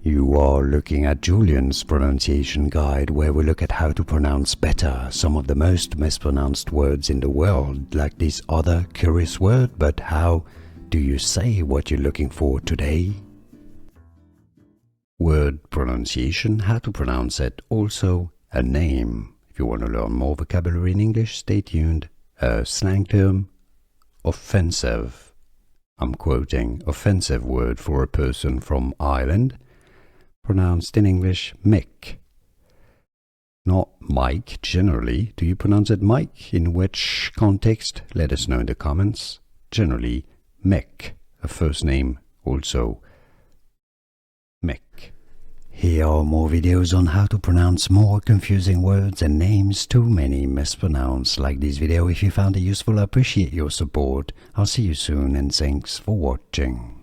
You are looking at Julian's pronunciation guide, where we look at how to pronounce better some of the most mispronounced words in the world, like this other curious word. But how do you say what you're looking for today? Word pronunciation, how to pronounce it, also a name. If you want to learn more vocabulary in English, stay tuned. A slang term, offensive. I'm quoting, offensive word for a person from Ireland, pronounced in English Mick. Not Mike, generally. Do you pronounce it Mike? In which context? Let us know in the comments. Generally, Mick, a first name, also Mick. Here are more videos on how to pronounce more confusing words and names too many mispronounced. Like this video if you found it useful. I appreciate your support. I'll see you soon and thanks for watching.